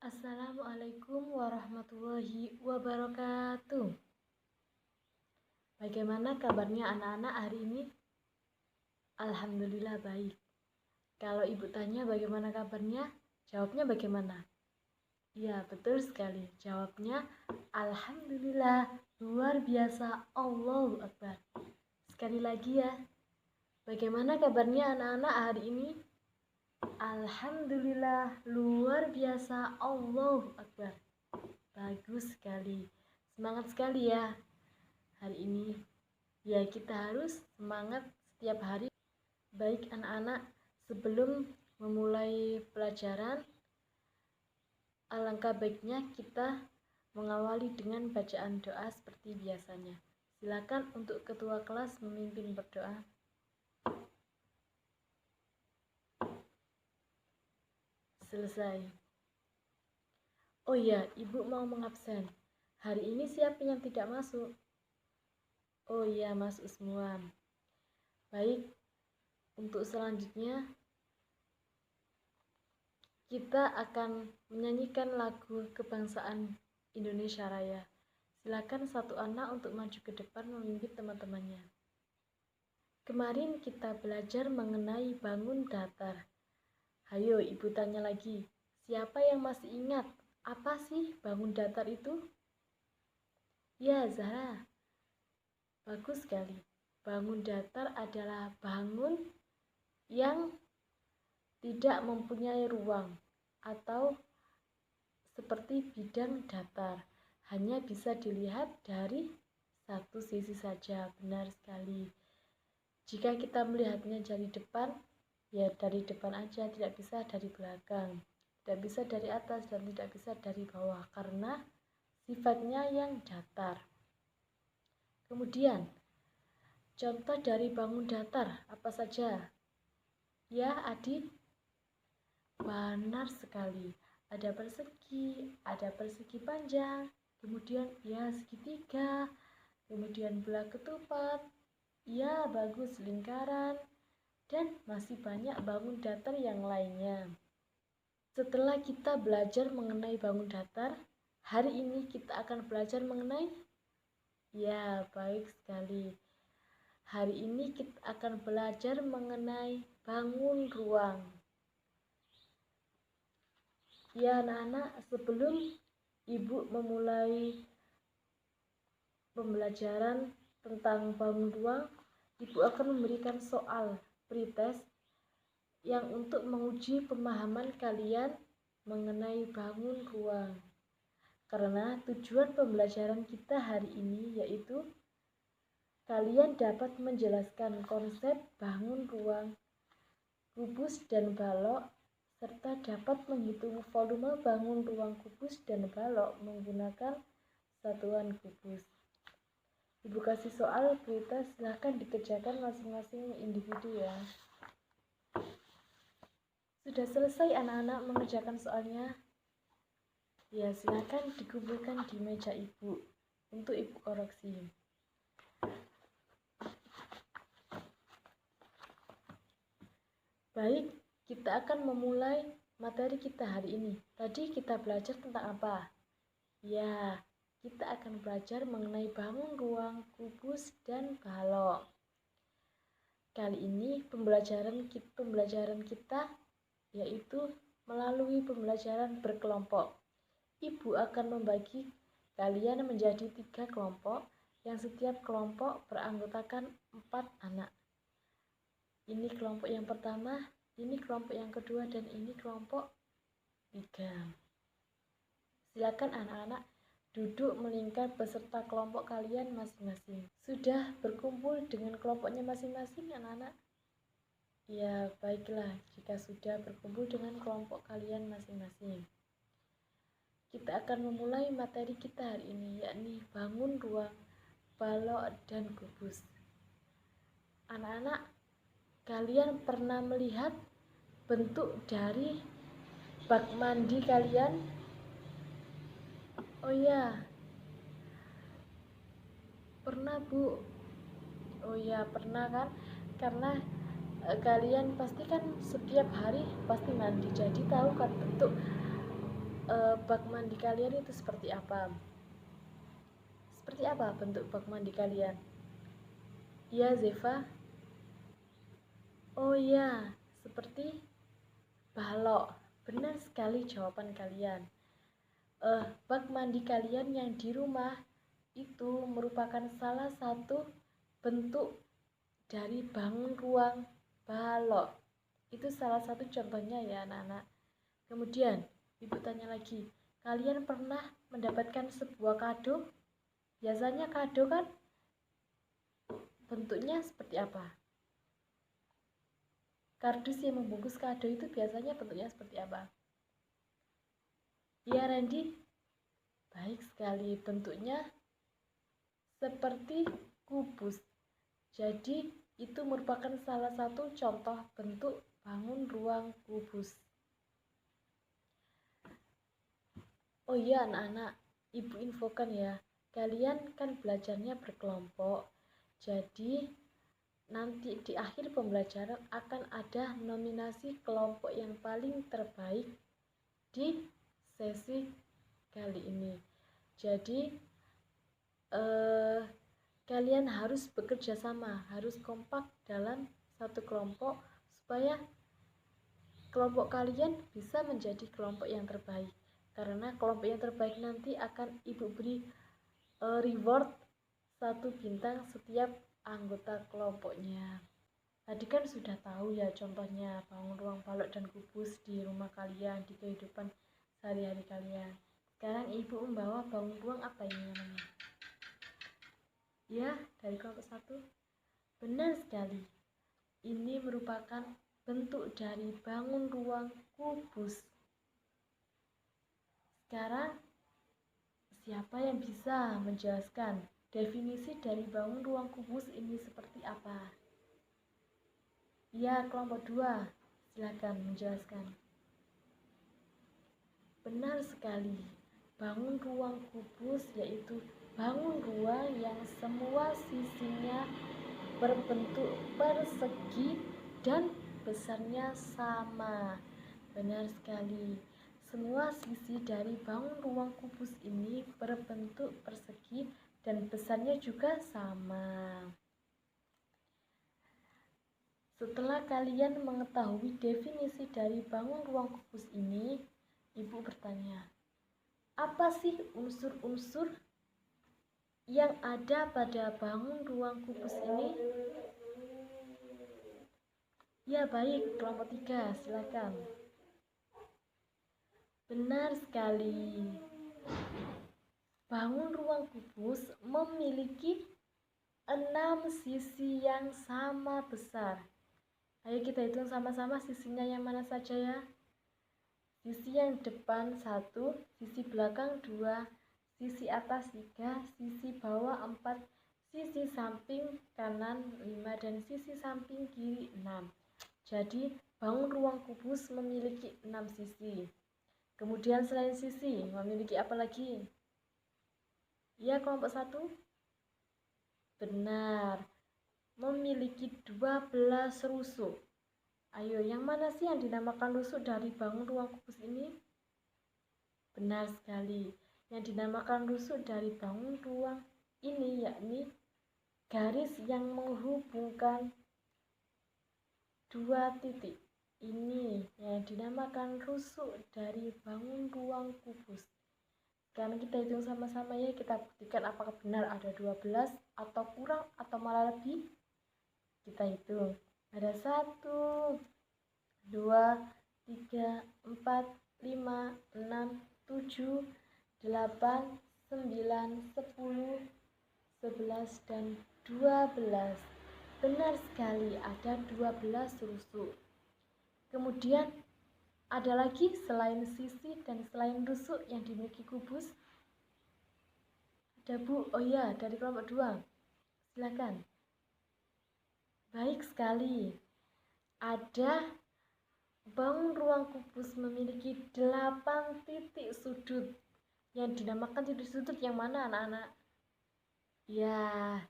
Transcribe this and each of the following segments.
Assalamualaikum warahmatullahi wabarakatuh. Bagaimana kabarnya anak-anak hari ini? Alhamdulillah baik. Kalau ibu tanya bagaimana kabarnya, jawabnya bagaimana? Ya, betul sekali. Jawabnya Alhamdulillah, luar biasa, Allahu Akbar. Sekali lagi ya. Bagaimana kabarnya anak-anak hari ini? Alhamdulillah, luar biasa, Allahu Akbar. Bagus sekali. Semangat sekali ya hari ini. Ya, kita harus semangat setiap hari. Baik anak-anak, sebelum memulai pelajaran, alangkah baiknya kita mengawali dengan bacaan doa seperti biasanya. Silakan untuk ketua kelas memimpin berdoa. Selesai. Oh iya, ibu mau mengabsen. Hari ini siapa yang tidak masuk? Oh iya, masuk semua. Baik, untuk selanjutnya kita akan menyanyikan lagu kebangsaan Indonesia Raya. Silakan satu anak untuk maju ke depan memimpin teman-temannya. Kemarin kita belajar mengenai bangun datar. Hayo, ibu tanya lagi. Siapa yang masih ingat? Apa sih bangun datar itu? Ya, Zahra. Bagus sekali. Bangun datar adalah bangun yang tidak mempunyai ruang atau seperti bidang datar. Hanya bisa dilihat dari satu sisi saja. Benar sekali. Jika kita melihatnya dari depan, ya dari depan aja, tidak bisa dari belakang. Tidak bisa dari atas dan tidak bisa dari bawah karena sifatnya yang datar. Kemudian, contoh dari bangun datar apa saja? Ya, Adi? Benar sekali. Ada persegi panjang, kemudian ya segitiga, kemudian belah ketupat, ya bagus lingkaran, dan masih banyak bangun datar yang lainnya. Setelah kita belajar mengenai bangun datar, hari ini kita akan belajar mengenai, ya baik sekali. Hari ini kita akan belajar mengenai bangun ruang. Ya anak-anak, sebelum ibu memulai pembelajaran tentang bangun ruang, ibu akan memberikan soal pretest yang untuk menguji pemahaman kalian mengenai bangun ruang. Karena tujuan pembelajaran kita hari ini yaitu kalian dapat menjelaskan konsep bangun ruang, kubus dan balok, serta dapat menghitung volume bangun ruang kubus dan balok menggunakan satuan kubus. Ibu kasih soal pretest, silahkan dikerjakan masing-masing individu ya. Sudah selesai anak-anak mengerjakan soalnya? Ya, silahkan dikumpulkan di meja ibu untuk ibu koreksi. Baik, kita akan memulai materi kita hari ini. Tadi kita belajar tentang apa? Ya, kita akan belajar mengenai bangun ruang, kubus, dan balok. Kali ini pembelajaran kita yaitu melalui pembelajaran berkelompok. Ibu akan membagi kalian menjadi 3 kelompok yang setiap kelompok beranggotakan 4 anak. Ini kelompok yang pertama, ini kelompok yang kedua, dan ini kelompok 3. Silakan anak-anak duduk melingkar beserta kelompok kalian masing-masing. Sudah berkumpul dengan kelompoknya masing-masing anak-anak? Ya, baiklah jika sudah berkumpul dengan kelompok kalian masing-masing. Kita akan memulai materi kita hari ini, yakni bangun ruang, balok, dan kubus. Anak-anak, kalian pernah melihat bentuk dari bak mandi kalian? Oh ya, pernah Bu? Oh ya, pernah kan? Karena kalian pasti kan setiap hari pasti mandi, jadi tahu kan bentuk bak mandi kalian itu seperti apa? Seperti apa bentuk bak mandi kalian? Iya, Zeva? Oh iya, seperti balok. Benar sekali jawaban kalian. Bak mandi kalian yang di rumah itu merupakan salah satu bentuk dari bangun ruang balok. Itu salah satu contohnya ya anak-anak. Kemudian ibu tanya lagi, kalian pernah mendapatkan sebuah kado? Biasanya kado kan bentuknya seperti apa? Kardus yang membungkus kado itu biasanya bentuknya seperti apa? Iya Randy? Baik sekali, bentuknya seperti kubus. Jadi itu merupakan salah satu contoh bentuk bangun ruang kubus. Oh iya anak-anak, ibu infokan ya, kalian kan belajarnya berkelompok. Jadi nanti di akhir pembelajaran akan ada nominasi kelompok yang paling terbaik di sesi kali ini. Jadi kalian harus bekerja sama, harus kompak dalam satu kelompok supaya kelompok kalian bisa menjadi kelompok yang terbaik. Karena kelompok yang terbaik nanti akan ibu beri reward 1 bintang setiap anggota kelompoknya. Tadi kan sudah tahu ya contohnya bangun ruang balok dan kubus di rumah kalian, di kehidupan sehari-hari kalian. Sekarang ibu membawa bangun ruang apa ini namanya? Ya, dari kelompok 1. Benar sekali. Ini merupakan bentuk dari bangun ruang kubus. Sekarang siapa yang bisa menjelaskan definisi dari bangun ruang kubus ini seperti apa? Ya, kelompok 2, silakan menjelaskan. Benar sekali, bangun ruang kubus yaitu bangun ruang yang semua sisinya berbentuk persegi dan besarnya sama. Benar sekali, semua sisi dari bangun ruang kubus ini berbentuk persegi dan besarnya juga sama. Setelah kalian mengetahui definisi dari bangun ruang kubus ini, ibu bertanya, apa sih unsur-unsur yang ada pada bangun ruang kubus ini? Ya baik, kelompok 3, silakan. Benar sekali. Bangun ruang kubus memiliki 6 sisi yang sama besar. Ayo kita hitung sama-sama sisinya yang mana saja ya. Sisi yang depan 1, sisi belakang 2, sisi atas 3, sisi bawah 4, sisi samping kanan 5, dan sisi samping kiri 6. Jadi bangun ruang kubus memiliki 6 sisi. Kemudian selain sisi memiliki apa lagi? Ya, kelompok 1. Benar, memiliki 12 rusuk. Ayo, yang mana sih yang dinamakan rusuk dari bangun ruang kubus ini? Benar sekali, yang dinamakan rusuk dari bangun ruang ini yakni garis yang menghubungkan 2 titik. Ini yang dinamakan rusuk dari bangun ruang kubus. Sekarang kita hitung sama-sama ya, kita buktikan apakah benar ada 12 atau kurang atau malah lebih. Kita hitung. Ada 1, 2, 3, 4, 5, 6, 7, 8, 9, 10, 11, dan 12. Benar sekali, ada 12 rusuk. Kemudian ada lagi selain sisi dan selain rusuk yang dimiliki kubus? Ada Bu? Oh ya, dari kelompok 2. Silakan. Baik sekali. Ada bangun ruang kubus memiliki 8 titik sudut. Yang dinamakan titik sudut yang mana anak-anak? Ya,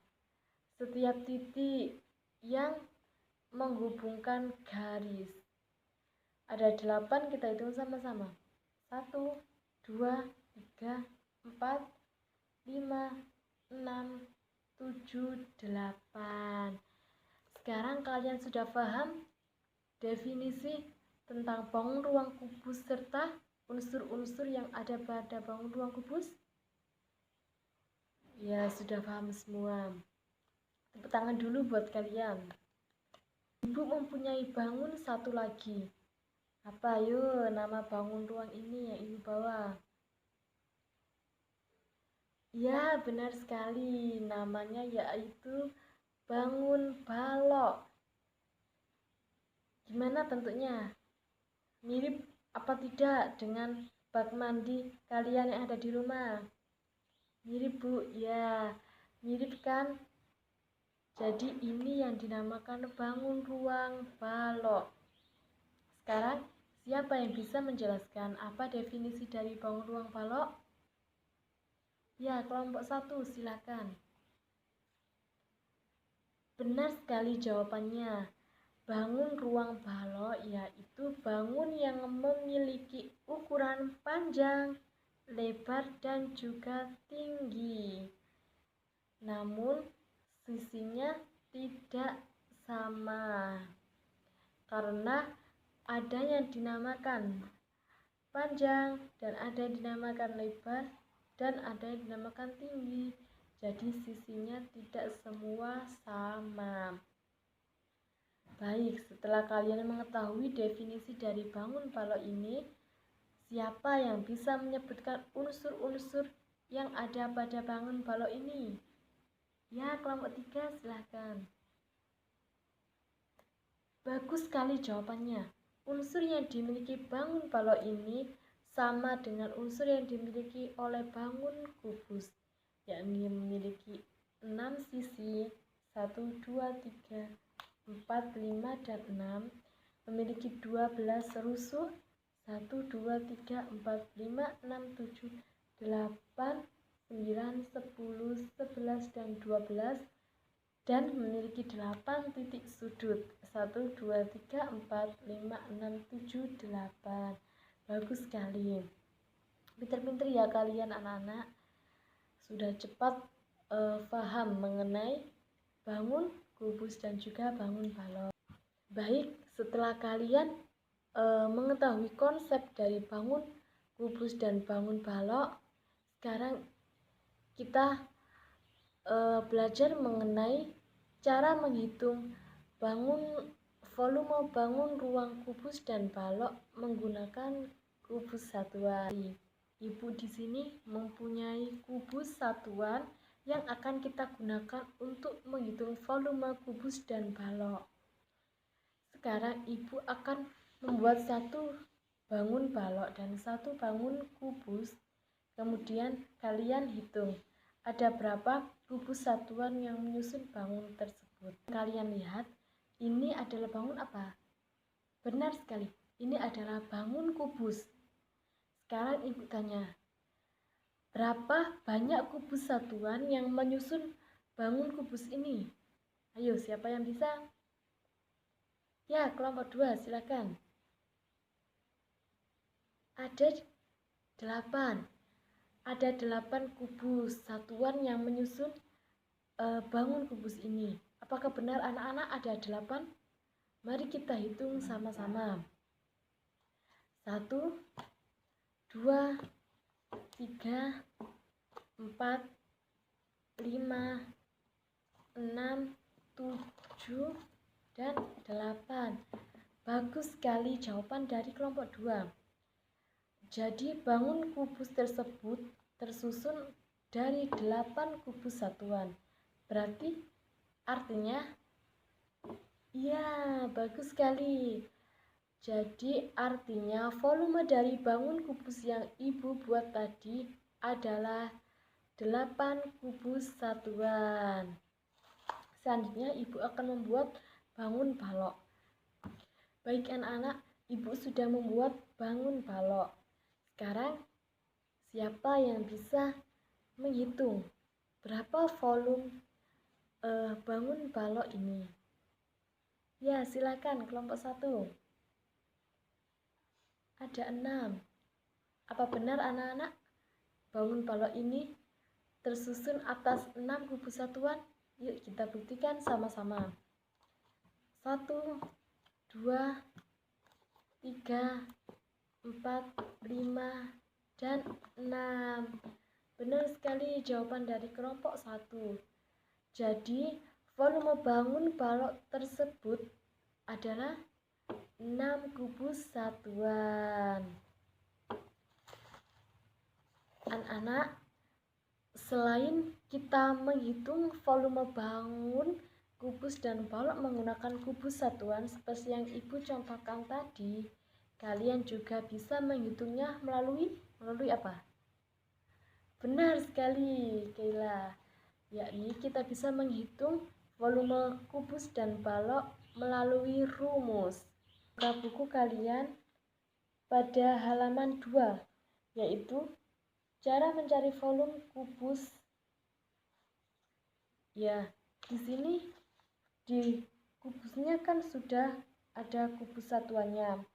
setiap titik yang menghubungkan garis. Ada 8, kita hitung sama-sama. 1, 2, 3, 4, 5, 6, 7, 8. Sekarang kalian sudah paham definisi tentang bangun ruang kubus serta unsur-unsur yang ada pada bangun ruang kubus? Ya, sudah paham semua. Tepuk tangan dulu buat kalian. Ibu mempunyai bangun satu lagi. Apa yuk nama bangun ruang ini yang ibu bawa? Ya, benar sekali. Namanya yaitu bangun balok. Gimana bentuknya? Mirip apa tidak dengan bak mandi kalian yang ada di rumah? Mirip, Bu. Ya, mirip kan? Jadi ini yang dinamakan bangun ruang balok. Sekarang, siapa yang bisa menjelaskan apa definisi dari bangun ruang balok? Ya, kelompok 1, silakan. Benar sekali jawabannya. Bangun ruang balok yaitu bangun yang memiliki ukuran panjang, lebar, dan juga tinggi. Namun, sisinya tidak sama. Karena ada yang dinamakan panjang, dan ada yang dinamakan lebar, dan ada yang dinamakan tinggi. Jadi sisinya tidak semua sama. Baik, setelah kalian mengetahui definisi dari bangun balok ini, siapa yang bisa menyebutkan unsur-unsur yang ada pada bangun balok ini? Ya, kelompok 3, silahkan. Bagus sekali jawabannya. Unsur yang dimiliki bangun balok ini sama dengan unsur yang dimiliki oleh bangun kubus, yakni memiliki 6 sisi, 1, 2, 3, 4, 5, dan 6, memiliki 12 rusuk, 1, 2, 3, 4, 5, 6, 7, 8, 9, 10, 11, dan 12, dan memiliki 8 titik sudut, 1, 2, 3, 4, 5, 6, 7, 8. Bagus sekali. Pinter-pinter ya kalian anak-anak. Sudah cepat paham mengenai bangun kubus dan juga bangun balok. Baik, setelah kalian mengetahui konsep dari bangun kubus dan bangun balok, sekarang kita belajar mengenai cara menghitung volume bangun ruang kubus dan balok menggunakan kubus satuan. Ibu di sini mempunyai kubus satuan yang akan kita gunakan untuk menghitung volume kubus dan balok. Sekarang ibu akan membuat satu bangun balok dan satu bangun kubus. Kemudian kalian hitung ada berapa kubus satuan yang menyusun bangun tersebut. Kalian lihat, ini adalah bangun apa? Benar sekali, ini adalah bangun kubus. Sekarang ibu tanya, berapa banyak kubus satuan yang menyusun bangun kubus ini? Ayo, siapa yang bisa? Ya, kelompok 2, silakan. Ada 8. Ada 8 kubus satuan yang menyusun bangun kubus ini. Apakah benar anak-anak ada 8? Mari kita hitung sama-sama. 1, 2, 3, 4, 5, 6, 7, dan 8. Bagus sekali jawaban dari kelompok 2. Jadi bangun kubus tersebut tersusun dari 8 kubus satuan. Berarti artinya, ya, bagus sekali. Jadi artinya volume dari bangun kubus yang ibu buat tadi adalah 8 kubus satuan. Selanjutnya ibu akan membuat bangun balok. Baik anak-anak, ibu sudah membuat bangun balok. Sekarang siapa yang bisa menghitung berapa volume bangun balok ini? Ya, silakan kelompok 1. Ada 6. Apa benar anak-anak? Bangun balok ini tersusun atas 6 kubus satuan? Yuk kita buktikan sama-sama. 1, 2, 3, 4, 5, dan 6. Benar sekali jawaban dari kelompok 1. Jadi volume bangun balok tersebut adalah 6 kubus satuan. Anak-anak, selain kita menghitung volume bangun, kubus dan balok menggunakan kubus satuan seperti yang Ibu contohkan tadi, kalian juga bisa menghitungnya melalui apa? Benar sekali, Kayla. Yakni kita bisa menghitung volume kubus dan balok melalui rumus. Buka buku kalian pada halaman 2, yaitu cara mencari volume kubus. Ya, di sini di kubusnya kan sudah ada kubus satuannya.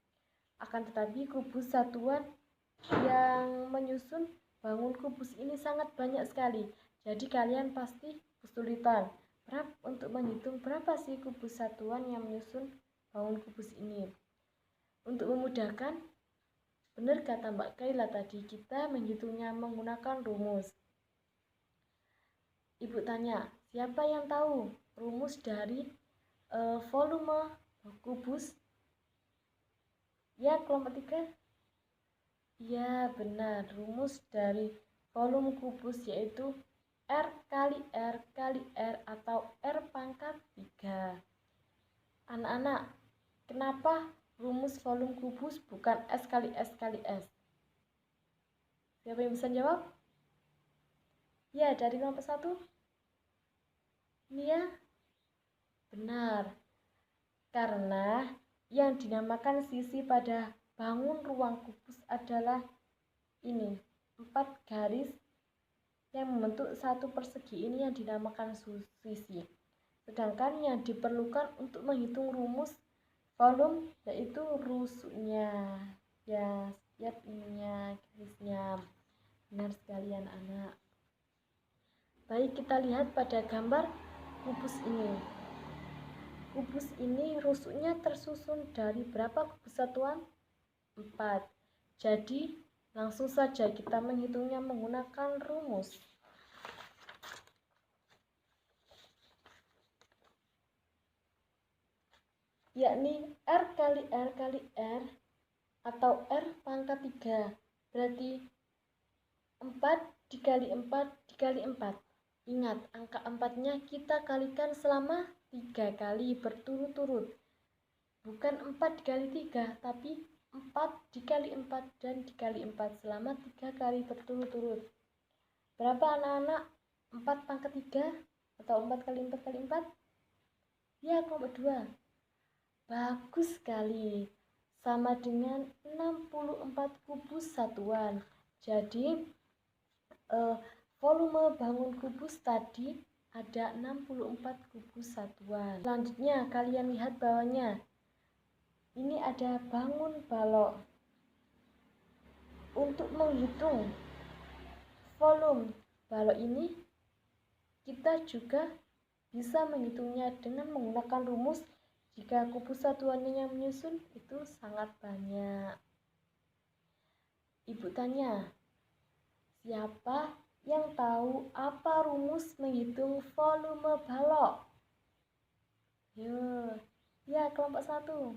Akan tetapi kubus satuan yang menyusun bangun kubus ini sangat banyak sekali. Jadi kalian pasti kesulitan untuk menghitung berapa sih kubus satuan yang menyusun bangun kubus ini. Untuk memudahkan, benar kata Mbak Kayla tadi, kita menghitungnya menggunakan rumus. Ibu tanya, siapa yang tahu rumus dari volume kubus? Ya, kelompok 3. Ya, benar. Rumus dari volume kubus yaitu R kali R kali R atau R pangkat 3. Anak-anak, kenapa rumus volume kubus bukan S kali S kali S? Siapa yang bisa jawab? Ya, dari kelompok 1. Ini ya, benar. Karena yang dinamakan sisi pada bangun ruang kubus adalah ini, 4 garis yang membentuk satu persegi ini yang dinamakan sisi. Sedangkan yang diperlukan untuk menghitung rumus volume yaitu rusuknya. Ya, siap ininya, garisnya. Benar sekali anak-anak. Baik, kita lihat pada gambar kubus ini. Kubus ini rusuknya tersusun dari berapa kubus satuan? 4. Jadi langsung saja kita menghitungnya menggunakan rumus. Yakni R kali R kali R atau R pangkat 3. Berarti 4 dikali 4 dikali 4. Ingat, angka 4-nya kita kalikan selama 3 kali berturut-turut. Bukan 4 dikali 3, tapi 4 dikali 4 dan dikali 4 selama 3 kali berturut-turut. Berapa anak-anak? 4 pangkat 3 atau 4 kali 4 kali 4? Ya, kelompok 2. Bagus sekali. Sama dengan 64 kubus satuan. Jadi, volume bangun kubus tadi ada 64 kubus satuan. Selanjutnya kalian lihat bawahnya. Ini ada bangun balok. Untuk menghitung volume balok ini, kita juga bisa menghitungnya dengan menggunakan rumus jika kubus satuannya yang menyusun itu sangat banyak. Ibu tanya, siapa yang tahu apa rumus menghitung volume balok? Ya, kelompok 1.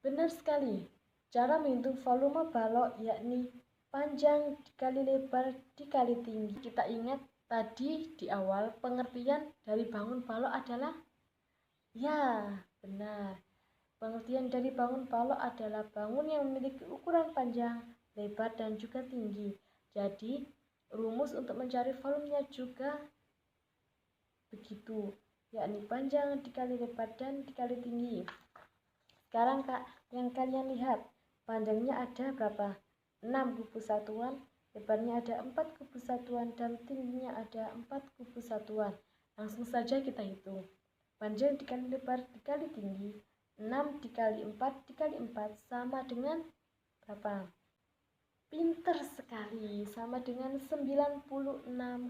Benar sekali. Cara menghitung volume balok yakni panjang dikali lebar dikali tinggi. Kita ingat tadi di awal pengertian dari bangun balok adalah? Ya, benar. Pengertian dari bangun balok adalah bangun yang memiliki ukuran panjang, lebar, dan juga tinggi. Jadi, rumus untuk mencari volumenya juga begitu, yakni panjang dikali lebar dan dikali tinggi. Sekarang yang kalian lihat, panjangnya ada berapa? 6 kubus satuan, lebarnya ada 4 kubus satuan, dan tingginya ada 4 kubus satuan. Langsung saja kita hitung. Panjang dikali lebar dikali tinggi 6 dikali 4 dikali 4 sama dengan berapa? Pinter sekali, sama dengan 96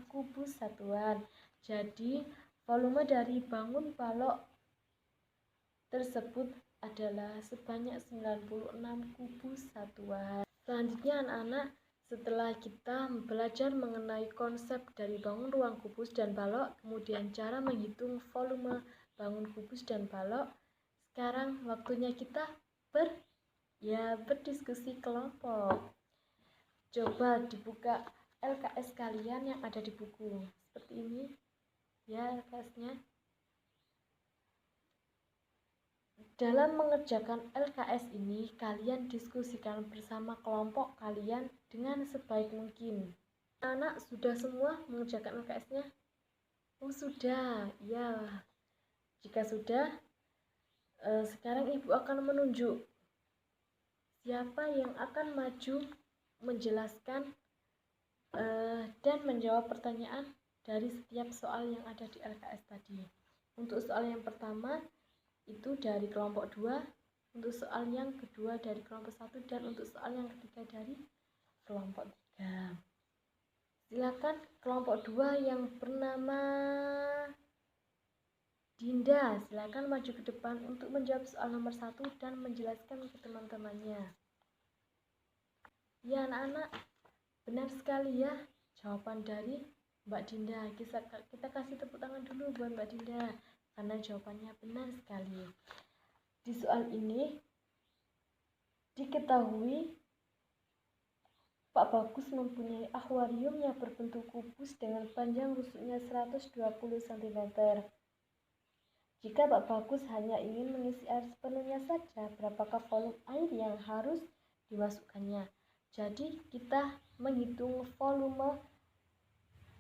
kubus satuan. Jadi volume dari bangun balok tersebut adalah sebanyak 96 kubus satuan. Selanjutnya anak-anak, setelah kita belajar mengenai konsep dari bangun ruang kubus dan balok, kemudian cara menghitung volume bangun kubus dan balok, sekarang waktunya kita berdiskusi kelompok. Coba dibuka LKS kalian yang ada di buku. Seperti ini ya LKS-nya. Dalam mengerjakan LKS ini, kalian diskusikan bersama kelompok kalian dengan sebaik mungkin. Anak sudah semua mengerjakan LKS-nya? Oh sudah, ya. Jika sudah, sekarang ibu akan menunjuk siapa yang akan maju menjelaskan dan menjawab pertanyaan dari setiap soal yang ada di LKS tadi. Untuk soal yang pertama itu dari kelompok 2, untuk soal yang kedua dari kelompok 1, dan untuk soal yang ketiga dari kelompok 3. Silakan kelompok 2 yang bernama Dinda, silakan maju ke depan untuk menjawab soal nomor 1 dan menjelaskan ke teman-temannya. Ya anak-anak, benar sekali ya jawaban dari Mbak Dinda. Kita kasih tepuk tangan dulu buat Mbak Dinda karena jawabannya benar sekali. Di soal ini diketahui Pak Bagus mempunyai akuarium yang berbentuk kubus dengan panjang rusuknya 120 cm. Jika Pak Bagus hanya ingin mengisi air sepenuhnya saja, berapakah volume air yang harus dimasukkannya? Jadi kita menghitung volume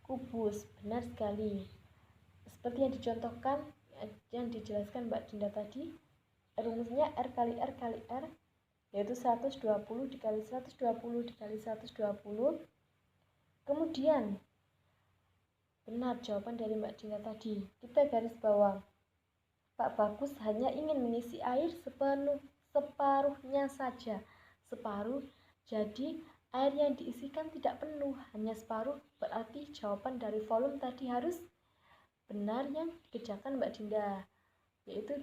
kubus. Benar sekali. Seperti yang dicontohkan, yang dijelaskan Mbak Dinda tadi, rumusnya R kali R kali R, yaitu 120 dikali 120 dikali 120. Kemudian, benar jawaban dari Mbak Dinda tadi. Kita garis bawah. Pak Bagus hanya ingin mengisi air separuhnya saja. Separuh, jadi air yang diisikan tidak penuh, hanya separuh. Berarti jawaban dari volume tadi harus benar yang dikerjakan Mbak Dinda, yaitu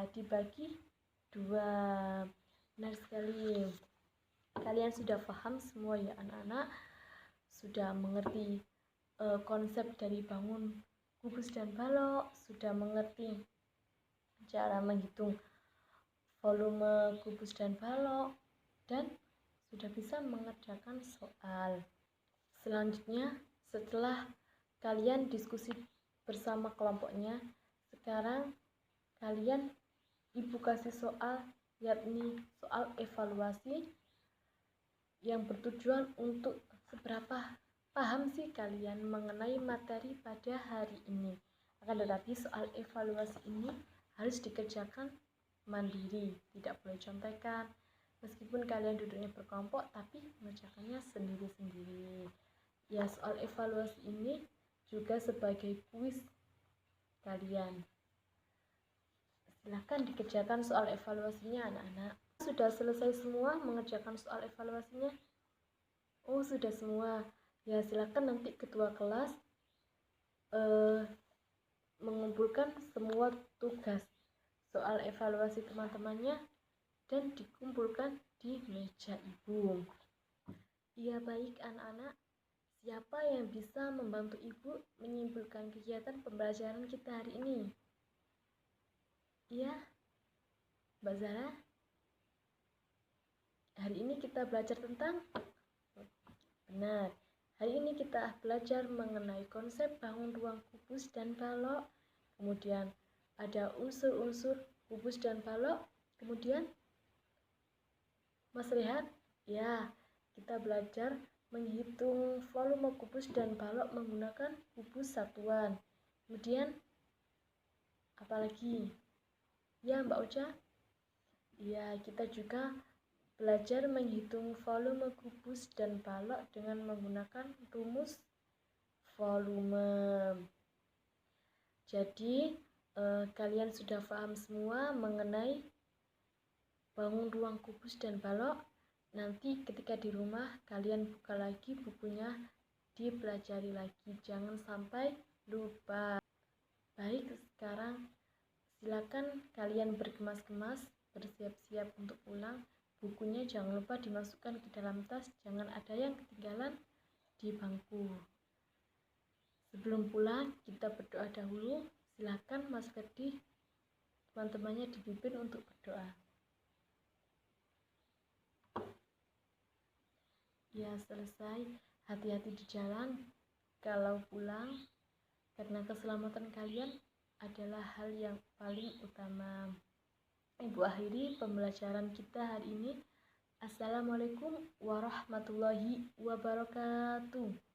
dibagi 2. Benar sekali. Kalian sudah paham semua ya anak-anak? Sudah mengerti konsep dari bangun kubus dan balok, sudah mengerti cara menghitung volume kubus dan balok, dan sudah bisa mengerjakan soal. Selanjutnya, setelah kalian diskusi bersama kelompoknya, sekarang kalian ibu kasih soal, yakni soal evaluasi yang bertujuan untuk seberapa paham sih kalian mengenai materi pada hari ini. Akan tetapi soal evaluasi ini harus dikerjakan mandiri, tidak boleh contekan. Meskipun kalian duduknya berkelompok, tapi mengerjakannya sendiri-sendiri. Ya, soal evaluasi ini juga sebagai kuis kalian. Silahkan dikerjakan soal evaluasinya anak-anak. Sudah selesai semua mengerjakan soal evaluasinya? Oh, sudah semua. Ya, silakan nanti ketua kelas mengumpulkan semua tugas soal evaluasi teman-temannya dan dikumpulkan di meja ibu. Ya baik anak-anak, siapa yang bisa membantu ibu menyimpulkan kegiatan pembelajaran kita hari ini? Iya, Mbak Zara. Hari ini kita belajar tentang benar. Hari ini kita belajar mengenai konsep bangun ruang kubus dan balok. Kemudian ada unsur-unsur kubus dan balok. Kemudian Mas Rehat, ya, kita belajar menghitung volume kubus dan balok menggunakan kubus satuan. Kemudian apalagi? Ya, Mbak Ocha. Ya, kita juga belajar menghitung volume kubus dan balok dengan menggunakan rumus volume. Jadi, kalian sudah paham semua mengenai bangun ruang kubus dan balok. Nanti ketika di rumah kalian buka lagi bukunya, dipelajari lagi, jangan sampai lupa. Baik, sekarang silakan kalian berkemas-kemas, bersiap-siap untuk pulang. Bukunya jangan lupa dimasukkan ke dalam tas, jangan ada yang ketinggalan di bangku. Sebelum pulang kita berdoa dahulu. Silakan Mas Ferdi, teman-temannya dipimpin untuk berdoa. Ya, selesai. Hati-hati di jalan kalau pulang, karena keselamatan kalian adalah hal yang paling utama. Ibu akhiri pembelajaran kita hari ini. Assalamualaikum warahmatullahi wabarakatuh.